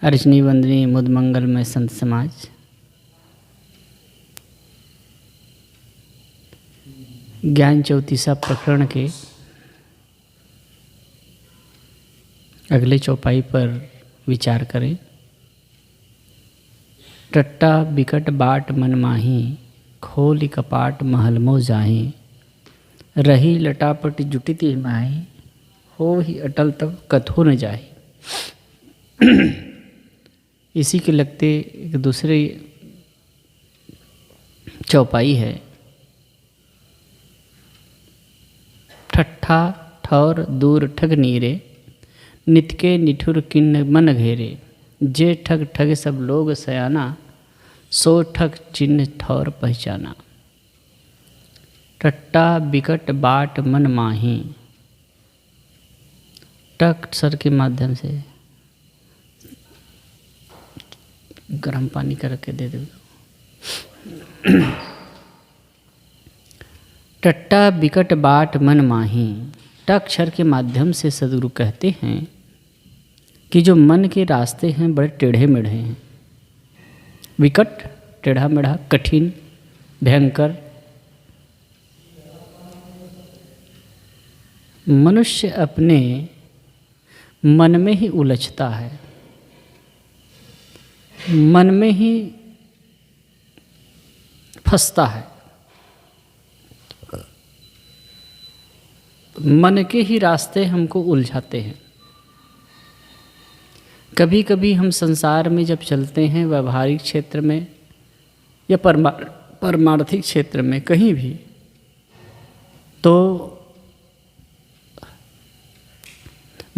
अर्चनी वंदनी मुद मंगल में संत समाज। ज्ञान चौतीसा प्रकरण के अगले चौपाई पर विचार करें। टट्टा बिकट बाट मन माही, खोली कपाट महल मो जाही। रही लटापट जुटित माही, हो ही अटल तब कथो न जाही। इसी के लगते एक दूसरी चौपाई है। ठट्ठा ठौर दूर ठग नीरे, नित के निठुर किन्न मन घेरे। जे ठग ठग सब लोग सयाना, सो ठग चिन्ह ठौर पहचाना। टट्टा बिकट बाट मन माही, टक सर के माध्यम से गर्म पानी करके दे दो। टट्टा बिकट बाट मन माही, टक्षर के माध्यम से सदगुरु कहते हैं कि जो मन के रास्ते हैं बड़े टेढ़े मेढ़े हैं। विकट टेढ़ा मेढ़ा, कठिन, भयंकर। मनुष्य अपने मन में ही उलझता है, मन में ही फंसता है, मन के ही रास्ते हमको उलझाते हैं। कभी कभी हम संसार में जब चलते हैं, व्यवहारिक क्षेत्र में या परमार्थिक क्षेत्र में कहीं भी, तो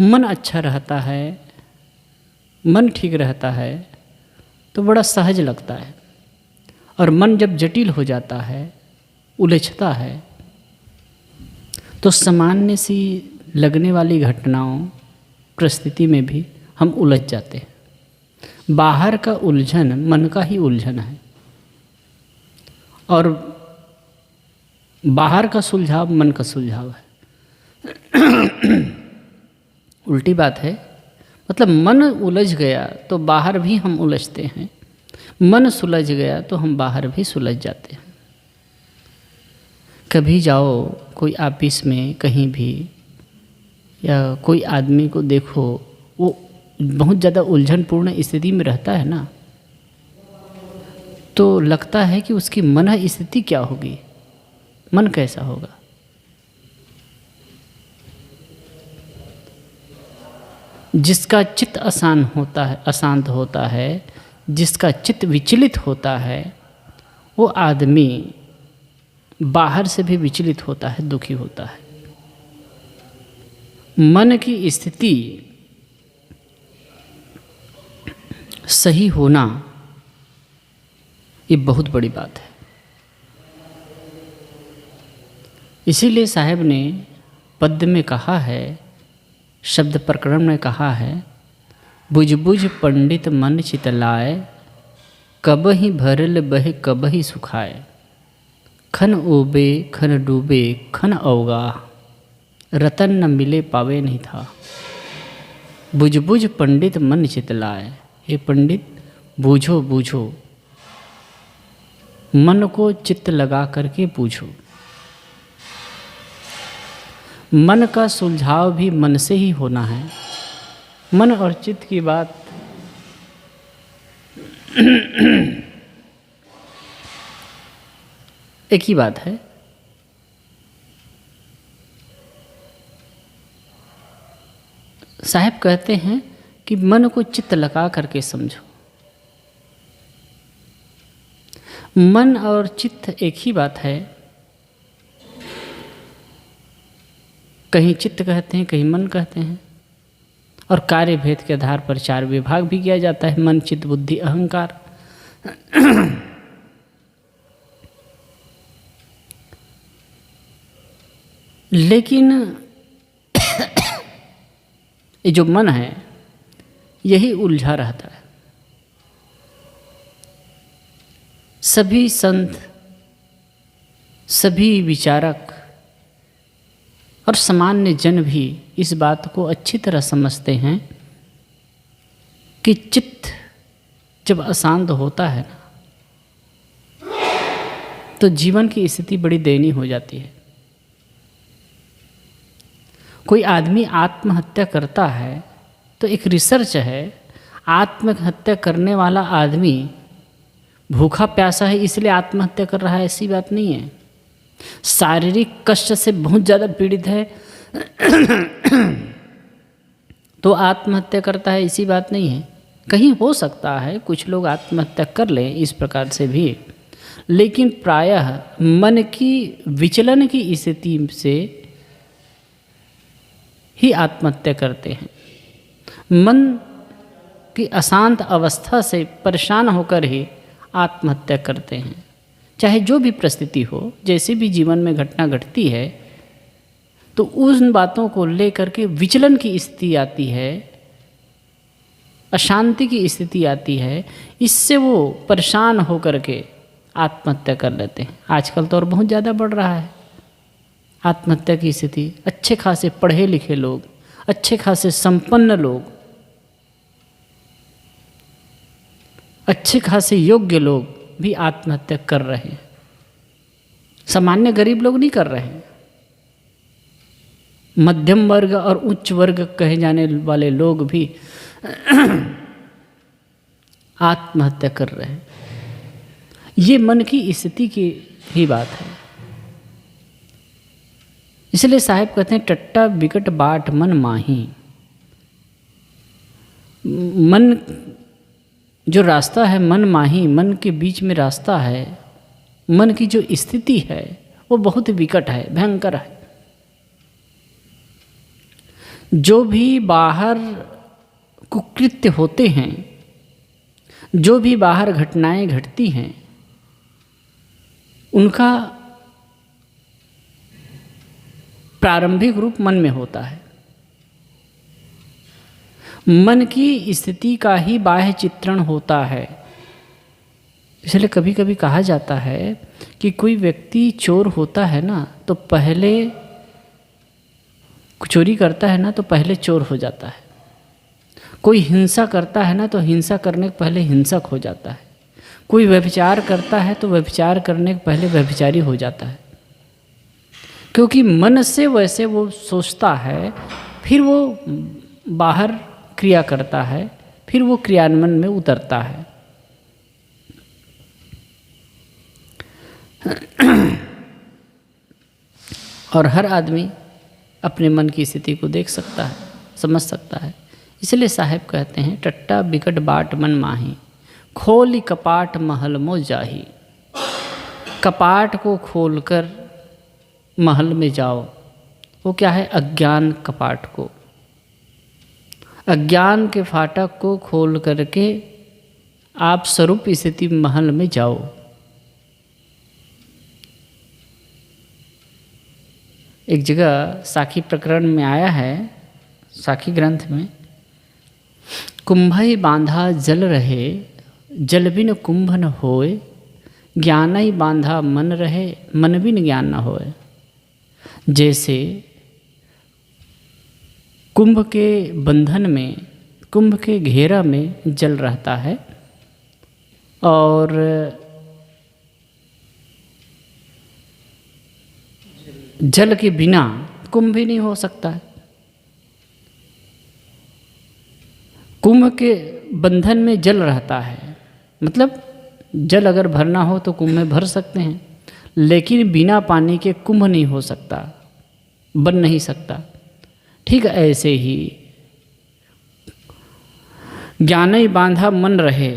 मन अच्छा रहता है, मन ठीक रहता है तो बड़ा सहज लगता है। और मन जब जटिल हो जाता है, उलझता है, तो सामान्य सी लगने वाली घटनाओं परिस्थिति में भी हम उलझ जाते हैं। बाहर का उलझन मन का ही उलझन है, और बाहर का सुलझाव मन का सुलझाव है। उल्टी बात है। मतलब मन उलझ गया तो बाहर भी हम उलझते हैं, मन सुलझ गया तो हम बाहर भी सुलझ जाते हैं। कभी जाओ कोई ऑफिस में कहीं भी, या कोई आदमी को देखो वो बहुत ज़्यादा उलझनपूर्ण स्थिति में रहता है ना, तो लगता है कि उसकी मन स्थिति क्या होगी, मन कैसा होगा। जिसका चित्त अशांत होता है, जिसका चित्त विचलित होता है, वो आदमी बाहर से भी विचलित होता है, दुखी होता है। मन की स्थिति सही होना ये बहुत बड़ी बात है। इसीलिए साहब ने पद्य में कहा है, शब्द प्रकरण में कहा है, बुझ बुझ पंडित मन चितलाए, कबहि भरल बहे कबहि सुखाए। खन ओबे खन डूबे खन अवगा, रतन न मिले पावे नहीं था। बुझ बुझ पंडित मन चितलाए, हे पंडित बूझो बूझो, मन को चित्त लगा करके बूझो। मन का सुलझाव भी मन से ही होना है। मन और चित्त की बात एक ही बात है। साहब कहते हैं कि मन को चित्त लगा करके समझो। मन और चित्त एक ही बात है। कहीं चित्त कहते हैं, कहीं मन कहते हैं, और कार्य भेद के आधार पर 4 विभाग भी किया जाता है, मन चित्त बुद्धि अहंकार। लेकिन ये जो मन है यही उलझा रहता है। सभी संत, सभी विचारक और सामान्य जन भी इस बात को अच्छी तरह समझते हैं कि चित्त जब अशांत होता है ना, तो जीवन की स्थिति बड़ी दयनीय हो जाती है। कोई आदमी आत्महत्या करता है तो एक रिसर्च है, आत्महत्या करने वाला आदमी भूखा प्यासा है इसलिए आत्महत्या कर रहा है, ऐसी बात नहीं है। शारीरिक कष्ट से बहुत ज़्यादा पीड़ित है तो आत्महत्या करता है, ऐसी बात नहीं है। कहीं हो सकता है कुछ लोग आत्महत्या कर लें इस प्रकार से भी, लेकिन प्रायः मन की विचलन की स्थिति से ही आत्महत्या करते हैं। मन की अशांत अवस्था से परेशान होकर ही आत्महत्या करते हैं। चाहे जो भी परिस्थिति हो, जैसे भी जीवन में घटना घटती है, तो उन बातों को लेकर के विचलन की स्थिति आती है, अशांति की स्थिति आती है, इससे वो परेशान होकर के आत्महत्या कर लेते हैं। आजकल तो और बहुत ज़्यादा बढ़ रहा है आत्महत्या की स्थिति। अच्छे खासे पढ़े लिखे लोग, अच्छे खासे संपन्न लोग, अच्छे खासे योग्य लोग भी आत्महत्या कर रहे हैं। सामान्य गरीब लोग नहीं कर रहे हैं। मध्यम वर्ग और उच्च वर्ग कहे जाने वाले लोग भी आत्महत्या कर रहे हैं। ये मन की स्थिति की ही बात है। इसलिए साहिब कहते हैं टट्टा बिकट बाट मन माही। मन जो रास्ता है, मन माही, मन के बीच में रास्ता है, मन की जो स्थिति है वो बहुत विकट है, भयंकर है। जो भी बाहर कुकृत्य होते हैं, जो भी बाहर घटनाएं घटती हैं, उनका प्रारंभिक रूप मन में होता है। मन की स्थिति का ही बाह्य चित्रण होता है। इसलिए कभी कभी कहा जाता है कि कोई व्यक्ति चोर होता है ना, तो पहले चोरी करता है ना तो पहले चोर हो जाता है। कोई हिंसा करता है ना तो हिंसा करने के पहले हिंसक हो जाता है। कोई व्यभिचार करता है तो व्यभिचार करने के पहले व्यभिचारी हो जाता है। क्योंकि मन से वैसे वो सोचता है, फिर वो बाहर क्रिया करता है, फिर वो क्रियान्वयन में उतरता है। और हर आदमी अपने मन की स्थिति को देख सकता है, समझ सकता है। इसलिए साहेब कहते हैं टट्टा बिकट बाट मन माही, खोली कपाट महल मो जाही। कपाट को खोलकर महल में जाओ। वो क्या है? अज्ञान कपाट को, अज्ञान के फाटक को खोल करके आप स्वरूप स्थिति महल में जाओ। एक जगह साखी प्रकरण में आया है, साखी ग्रंथ में, कुंभई बांधा जल रहे, जल बिन कुंभ न होए, ज्ञानई बांधा मन रहे, मन बिन ज्ञान न होए। जैसे कुंभ के बंधन में, कुंभ के घेरा में जल रहता है और जल के बिना कुंभ भी नहीं हो सकता है। कुंभ के बंधन में जल रहता है, मतलब जल अगर भरना हो तो कुंभ में भर सकते हैं, लेकिन बिना पानी के कुंभ नहीं हो सकता, बन नहीं सकता। ठीक ऐसे ही ज्ञान ही बांधा मन रहे,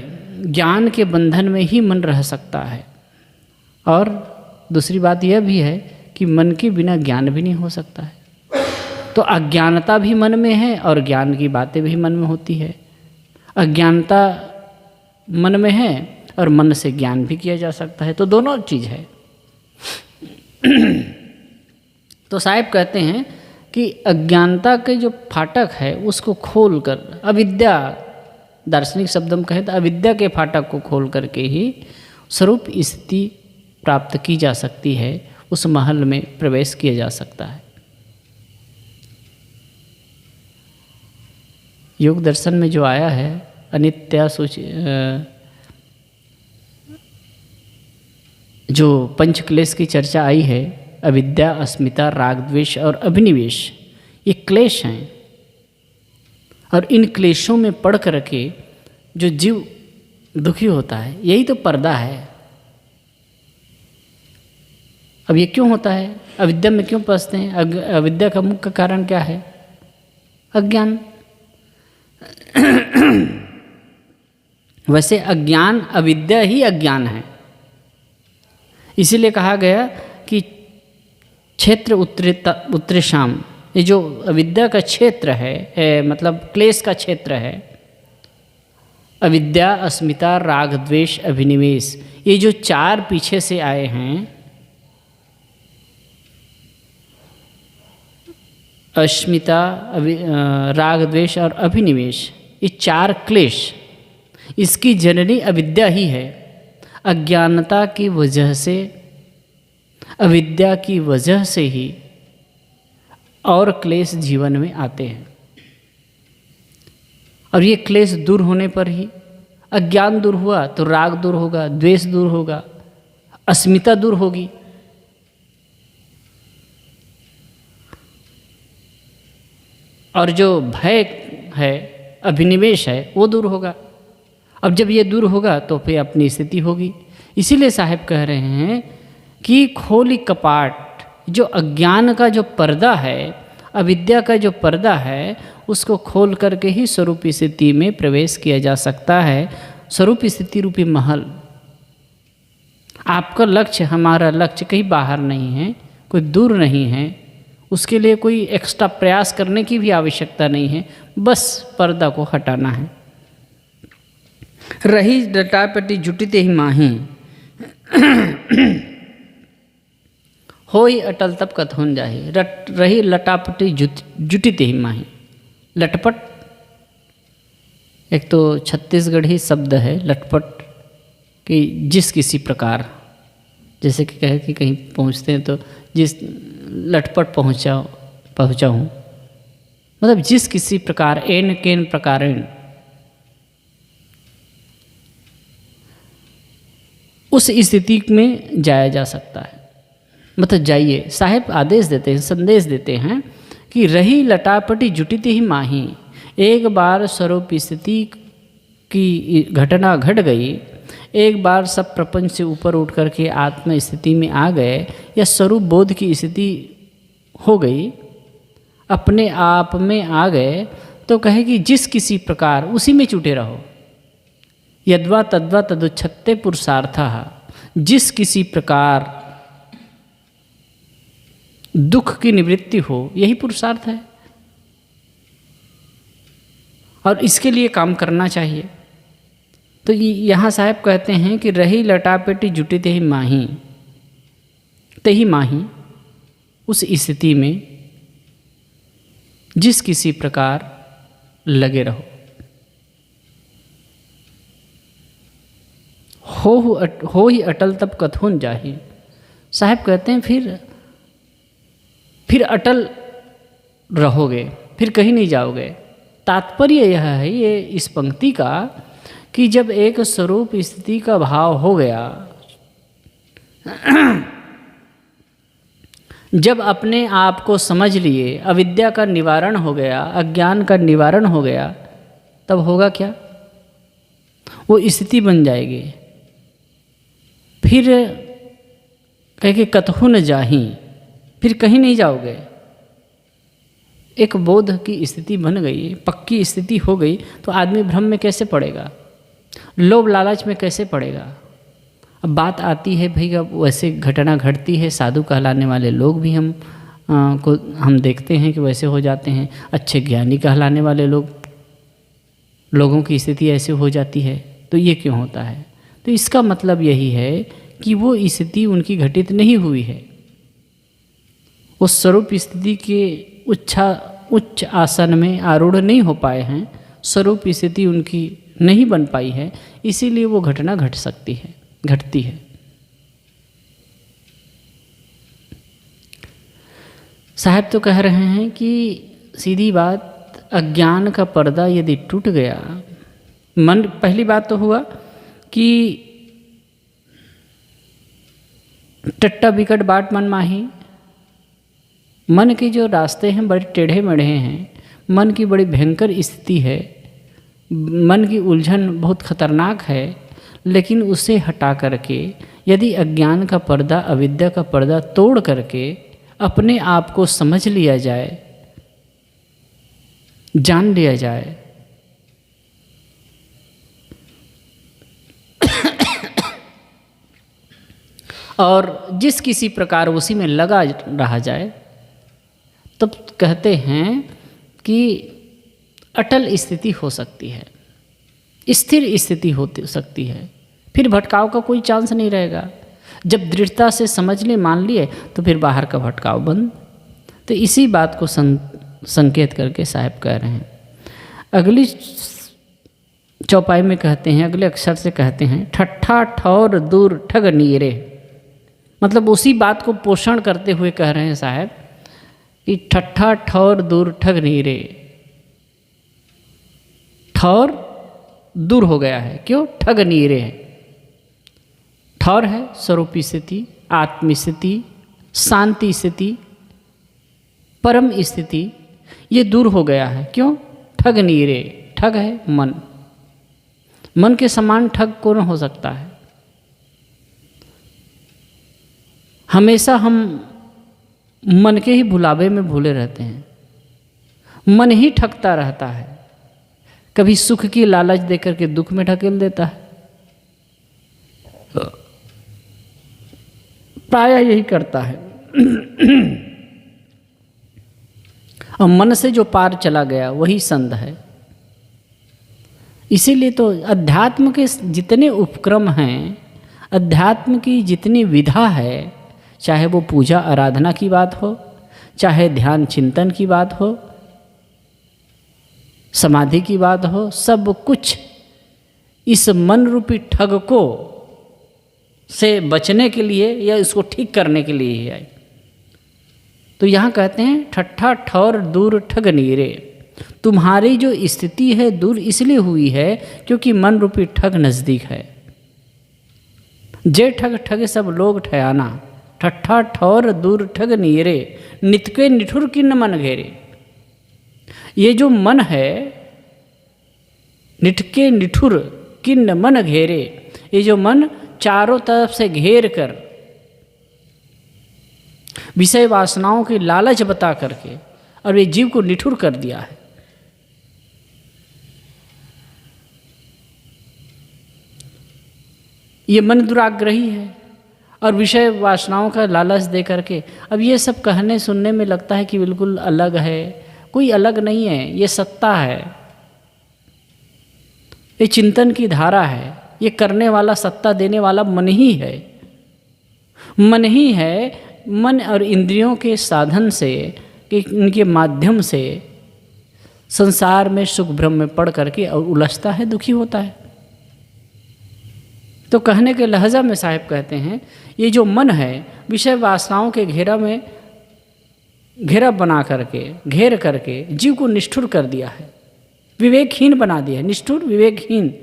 ज्ञान के बंधन में ही मन रह सकता है। और दूसरी बात यह भी है कि मन के बिना ज्ञान भी नहीं हो सकता है। तो अज्ञानता भी मन में है और ज्ञान की बातें भी मन में होती है। अज्ञानता मन में है और मन से ज्ञान भी किया जा सकता है, तो दोनों चीज़ है। तो साहिब कहते हैं कि अज्ञानता के जो फाटक है उसको खोल कर, अविद्या, दार्शनिक शब्द में कहें तो अविद्या के फाटक को खोल करके ही स्वरूप स्थिति प्राप्त की जा सकती है, उस महल में प्रवेश किया जा सकता है। योग दर्शन में जो आया है अनित्या जो पंचक्लेश की चर्चा आई है, अविद्या, अस्मिता, राग द्वेष और अभिनिवेश, ये क्लेश हैं। और इन क्लेशों में पड़ कर के जो जीव दुखी होता है, यही तो पर्दा है। अब ये क्यों होता है? अविद्या में क्यों फंसते हैं? अविद्या का मुख्य कारण क्या है? अज्ञान। वैसे अज्ञान, अविद्या ही अज्ञान है। इसीलिए कहा गया कि क्षेत्र उत्तरेषाम, ये जो अविद्या का क्षेत्र है, मतलब क्लेश का क्षेत्र है, अविद्या, अस्मिता, राग द्वेष, अभिनिवेश, ये जो चार पीछे से आए हैं, अस्मिता, राग द्वेष और अभिनिवेश, ये चार क्लेश, इसकी जननी अविद्या ही है। अज्ञानता की वजह से, अविद्या की वजह से ही और क्लेश जीवन में आते हैं। और ये क्लेश दूर होने पर ही, अज्ञान दूर हुआ तो राग दूर होगा, द्वेष दूर होगा, अस्मिता दूर होगी, और जो भय है, अभिनिवेश है, वो दूर होगा। अब जब ये दूर होगा तो फिर अपनी स्थिति होगी। इसीलिए साहब कह रहे हैं कि खोली कपाट, जो अज्ञान का जो पर्दा है, अविद्या का जो पर्दा है, उसको खोल करके ही स्वरूप स्थिति में प्रवेश किया जा सकता है। स्वरूप स्थिति रूपी महल। आपका लक्ष्य, हमारा लक्ष्य कहीं बाहर नहीं है, कोई दूर नहीं है, उसके लिए कोई एक्स्ट्रा प्रयास करने की भी आवश्यकता नहीं है, बस पर्दा को हटाना है। रही लटापटी जुटिते ही माही, होई अटल तब कथन जाही। रही लटापटी जुटिते ही माही। लटपट एक तो छत्तीसगढ़ी शब्द है, लटपट, कि जिस किसी प्रकार, जैसे कि कहे कि कहीं पहुँचते हैं तो जिस लटपट पहुँचा हूँ, मतलब जिस किसी प्रकार, एन केन प्रकारेण, उस स्थिति में जाया जा सकता है। मतलब जाइए, साहेब आदेश देते हैं, संदेश देते हैं कि रही लटापटी जुटित ही माही। एक बार स्वरूप स्थिति की घटना घट गई, एक बार सब प्रपंच से ऊपर उठ करके आत्म स्थिति में आ गए, या स्वरूप बोध की स्थिति हो गई, अपने आप में आ गए, तो कहे कि जिस किसी प्रकार उसी में जुटे रहो। यद्वा तद्वा तदुच्छत्ते पुरुषार्थः, जिस किसी प्रकार दुख की निवृत्ति हो, यही पुरुषार्थ है। और इसके लिए काम करना चाहिए। तो यहाँ साहब कहते हैं कि रही लटापेटी जुटी ते ही माही, ते ही माही, उस स्थिति में जिस किसी प्रकार लगे रहो। हो ही अटल तब कथन जाही। साहब कहते हैं फिर अटल रहोगे, फिर कहीं नहीं जाओगे। तात्पर्य यह है ये इस पंक्ति का कि जब एक स्वरूप स्थिति का भाव हो गया, जब अपने आप को समझ लिए, अविद्या का निवारण हो गया, अज्ञान का निवारण हो गया, तब होगा क्या? वो स्थिति बन जाएगी। फिर कह के कतहु न जाही, फिर कहीं नहीं जाओगे। एक बोध की स्थिति बन गई, पक्की स्थिति हो गई, तो आदमी भ्रम में कैसे पड़ेगा, लोभ लालच में कैसे पड़ेगा। अब बात आती है भाई, अब वैसे घटना घटती है, साधु कहलाने वाले लोग भी हम देखते हैं कि वैसे हो जाते हैं। अच्छे ज्ञानी कहलाने वाले लोगों की स्थिति ऐसे हो जाती है, तो ये क्यों होता है? तो इसका मतलब यही है कि वो स्थिति उनकी घटित नहीं हुई है। उस स्वरूप स्थिति के उच्च आसन में आरूढ़ नहीं हो पाए हैं, स्वरूप स्थिति उनकी नहीं बन पाई है, इसीलिए वो घटना घटती है। साहब तो कह रहे हैं कि सीधी बात, अज्ञान का पर्दा यदि टूट गया मन, पहली बात तो हुआ कि टट्टा बिकट बाट मन माही, मन के जो रास्ते हैं बड़े टेढ़े मेढ़े हैं, मन की बड़ी भयंकर स्थिति है, मन की उलझन बहुत खतरनाक है। लेकिन उसे हटा करके यदि अज्ञान का पर्दा, अविद्या का पर्दा तोड़ करके अपने आप को समझ लिया जाए, जान लिया जाए, और जिस किसी प्रकार उसी में लगा रहा जाए, तब कहते हैं कि अटल स्थिति हो सकती है, स्थिर स्थिति हो सकती है, फिर भटकाव का कोई चांस नहीं रहेगा। जब दृढ़ता से समझ लिए, मान लिए, तो फिर बाहर का भटकाव बंद। तो इसी बात को संकेत करके साहब कह रहे हैं। अगली चौपाई में कहते हैं, अगले अक्षर से कहते हैं, ठट्ठा ठौर दूर ठग नीरे। मतलब उसी बात को पोषण करते हुए कह रहे हैं साहब कि ठट्ठा ठौर दूर ठग नीरे। ठौर दूर हो गया है, क्यों? ठग नीरे है। ठौर है स्वरूप स्थिति, आत्म स्थिति, शांति स्थिति, परम स्थिति, ये दूर हो गया है। क्यों? ठग नीरे। ठग है मन, मन के समान ठग कौन हो सकता है? हमेशा हम मन के ही भुलावे में भूले रहते हैं, मन ही ठगता रहता है। कभी सुख की लालच देकर के दुख में ढकेल देता है, प्रायः यही करता है। और मन से जो पार चला गया वही संत है। इसीलिए तो अध्यात्म के जितने उपक्रम हैं, अध्यात्म की जितनी विधा है, चाहे वो पूजा आराधना की बात हो, चाहे ध्यान चिंतन की बात हो, समाधि की बात हो, सब कुछ इस मन रूपी ठग को से बचने के लिए या इसको ठीक करने के लिए ही है। तो यहाँ कहते हैं ठट्ठा ठौर दूर ठग नीरे। तुम्हारी जो स्थिति है दूर इसलिए हुई है क्योंकि मन रूपी ठग नज़दीक है। जे ठग ठग सब लोग ठयाना, ठट्ठा ठौर दूर ठग नीरे, नितके निठुर किन्न मन घेरे। ये जो मन है, निटके निठुर किन्न मन घेरे, ये जो मन चारों तरफ से घेर कर विषय वासनाओं की लालच बता करके और ये जीव को निठुर कर दिया है। ये मन दुराग्रही है और विषय वासनाओं का लालच दे करके अब ये सब कहने सुनने में लगता है कि बिल्कुल अलग है। कोई अलग नहीं है, ये सत्ता है, ये चिंतन की धारा है, ये करने वाला, सत्ता देने वाला मन ही है। मन ही है, मन और इंद्रियों के साधन से, कि इनके माध्यम से संसार में सुख भ्रम में पड़ करके और उलझता है, दुखी होता है। तो कहने के लहजा में साहिब कहते हैं ये जो मन है विषय वासनाओं के घेरा बना करके, घेर करके जीव को निष्ठुर कर दिया है, विवेकहीन बना दिया है। निष्ठुर, विवेकहीन।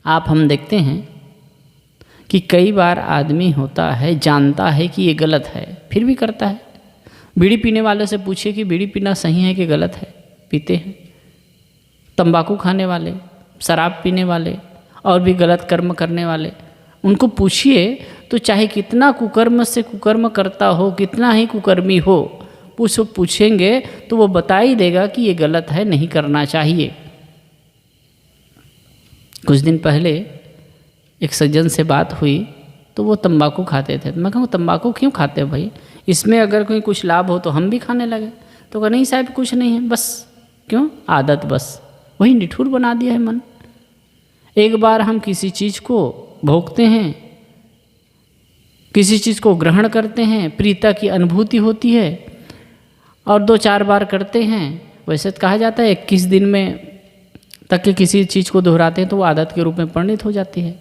आप हम देखते हैं कि कई बार आदमी होता है, जानता है कि ये गलत है, फिर भी करता है। बीड़ी पीने वाले से पूछिए कि बीड़ी पीना सही है कि गलत है, पीते हैं। तंबाकू खाने वाले, शराब पीने वाले और भी गलत कर्म करने वाले, उनको पूछिए तो चाहे कितना कुकर्म से कुकर्म करता हो, कितना ही कुकर्मी हो, पूछेंगे तो वो बता ही देगा कि ये गलत है, नहीं करना चाहिए। कुछ दिन पहले एक सज्जन से बात हुई तो वो तंबाकू खाते थे। तो मैं कहूँ तंबाकू क्यों खाते हो भाई, इसमें अगर कोई कुछ लाभ हो तो हम भी खाने लगे। तो कहा नहीं साहब कुछ नहीं है, बस क्यों, आदत, बस वही निठुर बना दिया है मन। एक बार हम किसी चीज़ को भोगते हैं, किसी चीज़ को ग्रहण करते हैं, प्रीता की अनुभूति होती है और 2-4 बार करते हैं। वैसे तो कहा जाता है 21 दिन में तक के किसी चीज़ को दोहराते हैं तो वो आदत के रूप में परिणित हो जाती है।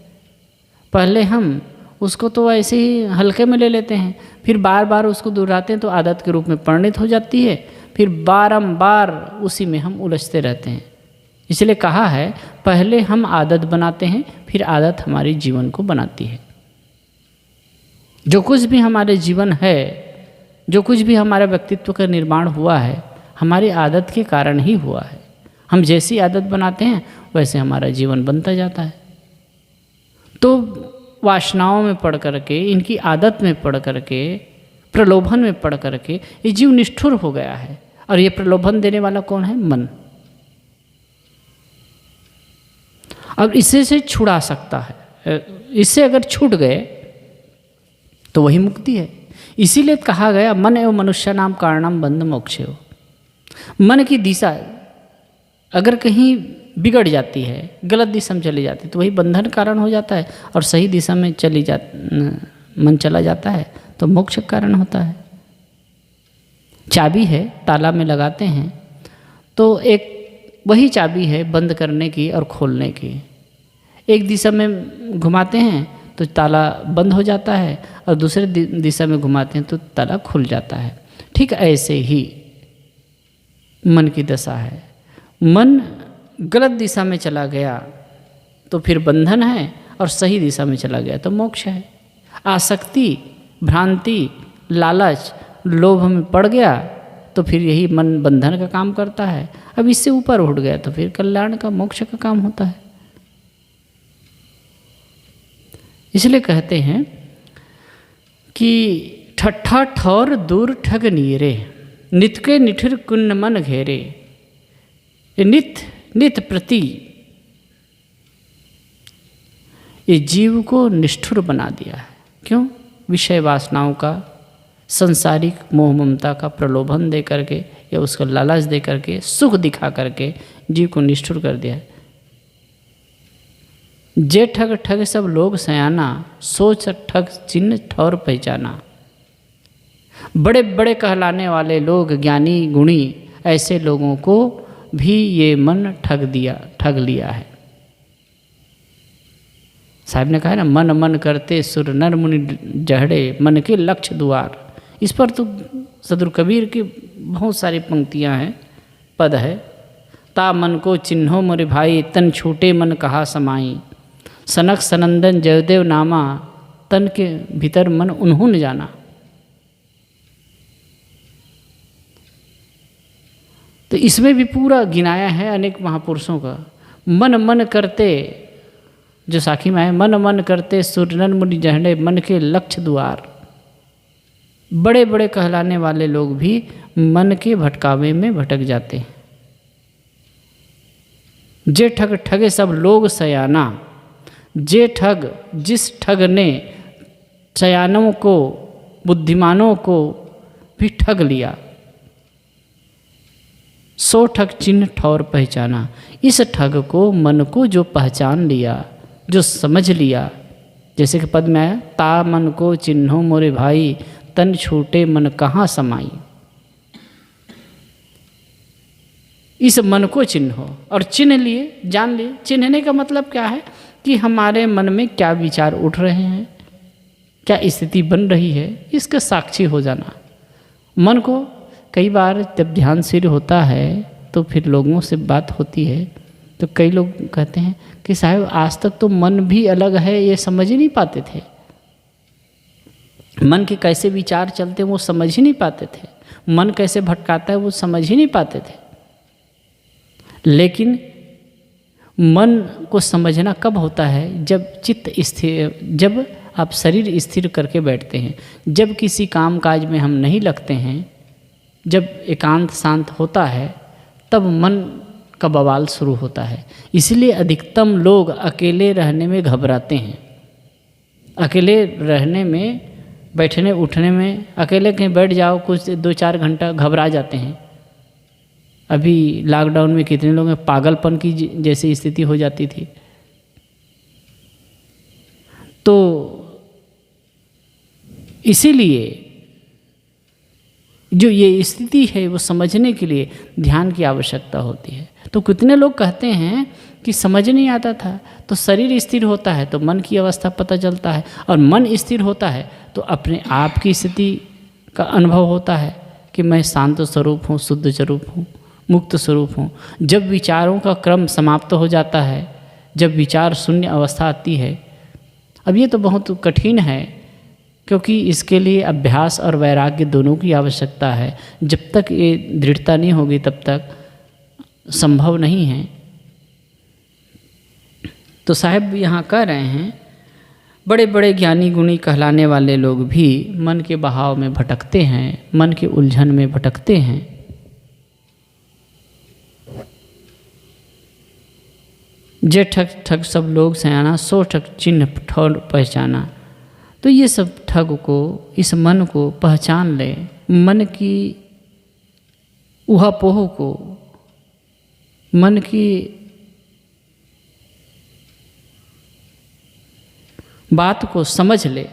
पहले हम उसको तो ऐसे ही हल्के में ले लेते हैं, फिर बार बार उसको दोहराते हैं तो आदत के रूप में परिणित हो जाती है। फिर बारंबार उसी में हम उलझते रहते हैं। इसलिए कहा है पहले हम आदत बनाते हैं, फिर आदत हमारे जीवन को बनाती है। जो कुछ भी हमारे जीवन है, जो कुछ भी हमारे व्यक्तित्व का निर्माण हुआ है, हमारी आदत के कारण ही हुआ है। हम जैसी आदत बनाते हैं वैसे हमारा जीवन बनता जाता है। तो वासनाओं में पड़ करके, इनकी आदत में पड़ करके, प्रलोभन में पड़ करके ये जीव निष्ठुर हो गया है। और ये प्रलोभन देने वाला कौन है? मन। अब इससे से छुड़ा सकता है, इससे अगर छूट गए तो वही मुक्ति है। इसीलिए कहा गया मन एवं मनुष्य नाम कारणम बंध मोक्षेय। मन की दिशा अगर कहीं बिगड़ जाती है, गलत दिशा में चली जाती है, तो वही बंधन कारण हो जाता है। और सही दिशा में मन चला जाता है तो मोक्ष कारण होता है। चाबी है, ताला में लगाते हैं तो एक वही चाबी है बंद करने की और खोलने की। एक दिशा में घुमाते हैं तो ताला बंद हो जाता है, और दूसरे दिशा में घुमाते हैं तो ताला खुल जाता है। ठीक ऐसे ही मन की दशा है। मन गलत दिशा में चला गया तो फिर बंधन है, और सही दिशा में चला गया तो मोक्ष है। आसक्ति, भ्रांति, लालच, लोभ में पड़ गया तो फिर यही मन बंधन का काम करता है। अब इससे ऊपर उठ गया तो फिर कल्याण का, मोक्ष का काम होता है। इसलिए कहते हैं कि ठट्ठा ठौर दूर ठग नीरे, नित के निठुर कुन्न मन घेरे। नित नित प्रति ये जीव को निष्ठुर बना दिया है। क्यों? विषय वासनाओं का, संसारिक मोह ममता का प्रलोभन दे करके या उसका लालच दे करके, सुख दिखा करके जीव को निष्ठुर कर दिया है। जे ठग ठग सब लोग सयाना, सोच ठग चिन्ह ठौर पहचाना। बड़े बड़े कहलाने वाले लोग, ज्ञानी गुणी, ऐसे लोगों को भी ये मन ठग लिया है। साहब ने कहा ना, मन मन करते सुर नर मुनि जहड़े, मन के लक्ष्य द्वार। इस पर तो सदगुरु कबीर की बहुत सारी पंक्तियां हैं, पद है। ता मन को चिन्हो मोरे भाई, तन छूटे मन कहा समाई। सनक सनंदन जयदेव नामा, तन के भीतर मन उन्होंने जाना। तो इसमें भी पूरा गिनाया है अनेक महापुरुषों का। मन मन करते, जो साखी में है, मन मन करते सुरनर मुनि जहड़े, मन के लक्ष्य द्वार। बड़े बड़े कहलाने वाले लोग भी मन के भटकावे में भटक जाते हैं। जे ठग ठगे सब लोग सयाना। जे ठग, जिस ठग ने सयानों को, बुद्धिमानों को भी ठग लिया, सो ठग चिन्ह ठौर पहचाना। इस ठग को, मन को जो पहचान लिया, जो समझ लिया, जैसे कि पद में आया, ता मन को चिन्हो मोरे भाई, तन छूटे मन कहाँ समाई। इस मन को चिन्हो, और चिन्ह लिए, जान लिए। चिन्हने का मतलब क्या है कि हमारे मन में क्या विचार उठ रहे हैं, क्या स्थिति बन रही है, इसका साक्षी हो जाना। मन को कई बार जब ध्यानशील होता है तो फिर लोगों से बात होती है तो कई लोग कहते हैं कि साहब आज तक तो मन भी अलग है, ये समझ ही नहीं पाते थे। मन के कैसे विचार चलते हैं वो समझ ही नहीं पाते थे। मन कैसे भटकाता है वो समझ ही नहीं पाते थे। लेकिन मन को समझना कब होता है? जब चित्त स्थिर, जब आप शरीर स्थिर करके बैठते हैं, जब किसी काम काज में हम नहीं लगते हैं, जब एकांत शांत होता है, तब मन का बवाल शुरू होता है। इसलिए अधिकतम लोग अकेले रहने में घबराते हैं। अकेले रहने में, बैठने उठने में, अकेले कहीं बैठ जाओ कुछ 2-4 घंटा घबरा जाते हैं। अभी लॉकडाउन में कितने लोग हैं, पागलपन की जैसी स्थिति हो जाती थी। तो इसीलिए जो ये स्थिति है वो समझने के लिए ध्यान की आवश्यकता होती है। तो कितने लोग कहते हैं कि समझ नहीं आता था, तो शरीर स्थिर होता है तो मन की अवस्था पता चलता है, और मन स्थिर होता है तो अपने आप की स्थिति का अनुभव होता है कि मैं शांत स्वरूप हूँ, शुद्ध स्वरूप हूँ, मुक्त स्वरूप हूँ। जब विचारों का क्रम समाप्त हो जाता है, जब विचार शून्य अवस्था आती है, अब ये तो बहुत कठिन है, क्योंकि इसके लिए अभ्यास और वैराग्य दोनों की आवश्यकता है। जब तक ये दृढ़ता नहीं होगी तब तक संभव नहीं है। तो साहब यहाँ कह रहे हैं, बड़े बड़े ज्ञानी गुणी कहलाने वाले लोग भी मन के बहाव में भटकते हैं, मन के उलझन में भटकते हैं। जे ठग ठग सब लोग सयाना, सो ठग चिन्ह ठोर पहचाना। तो ये सब ठग को, इस मन को पहचान ले, मन की उहापोह को, मन की बात को समझ ले,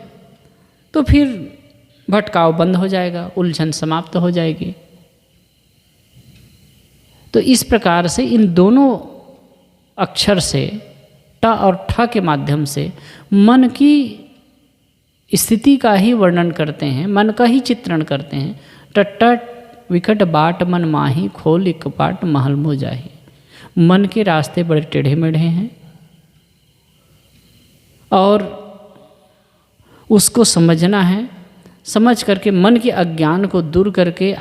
तो फिर भटकाव बंद हो जाएगा, उलझन समाप्त हो जाएगी। तो इस प्रकार से इन दोनों अक्षर से, ट और ठ के माध्यम से मन की स्थिति का ही वर्णन करते हैं, मन का ही चित्रण करते हैं। टट्ट विकट बाट मन माही, खोल एक बाट महल मो जाही। मन के रास्ते बड़े टेढ़े मेढ़े हैं और उसको समझना है। समझ करके मन के अज्ञान को दूर करके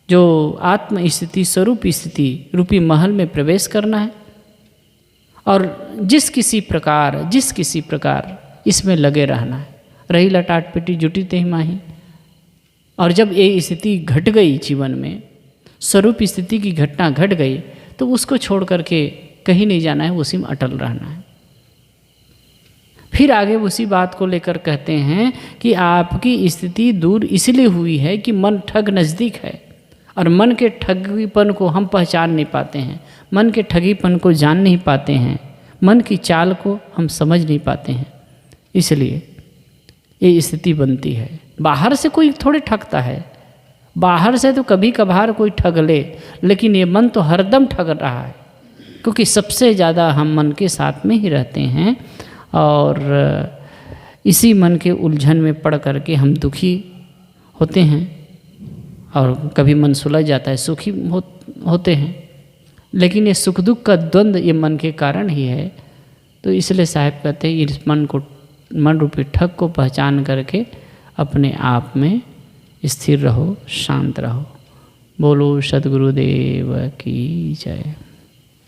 जो आत्म स्थिति, स्वरूप स्थिति रूपी महल में प्रवेश करना है। और जिस किसी प्रकार इसमें लगे रहना है। रही लटाट पिटी जुटी तेहि माही। और जब ये स्थिति घट गई जीवन में, स्वरूप स्थिति की घटना घट गई, तो उसको छोड़ करके कहीं नहीं जाना है, उसी में अटल रहना है। फिर आगे उसी बात को लेकर कहते हैं कि आपकी स्थिति दूर इसलिए हुई है कि मन ठग नज़दीक है, और मन के ठगीपन को हम पहचान नहीं पाते हैं, मन के ठगीपन को जान नहीं पाते हैं, मन की चाल को हम समझ नहीं पाते हैं। इसलिए ये स्थिति बनती है। बाहर से कोई थोड़े ठगता है, बाहर से तो कभी कभार कोई ठग ले, लेकिन ये मन तो हरदम ठग रहा है, क्योंकि सबसे ज़्यादा हम मन के साथ में ही रहते हैं। और इसी मन के उलझन में पड़ करके हम दुखी होते हैं, और कभी मन सुलझ जाता है, सुखी होते हैं। लेकिन ये सुख दुख का द्वंद्व ये मन के कारण ही है। तो इसलिए साहब कहते हैं इस मन रूपी ठग को पहचान करके अपने आप में स्थिर रहो, शांत रहो। बोलो सद्गुरुदेव की जय।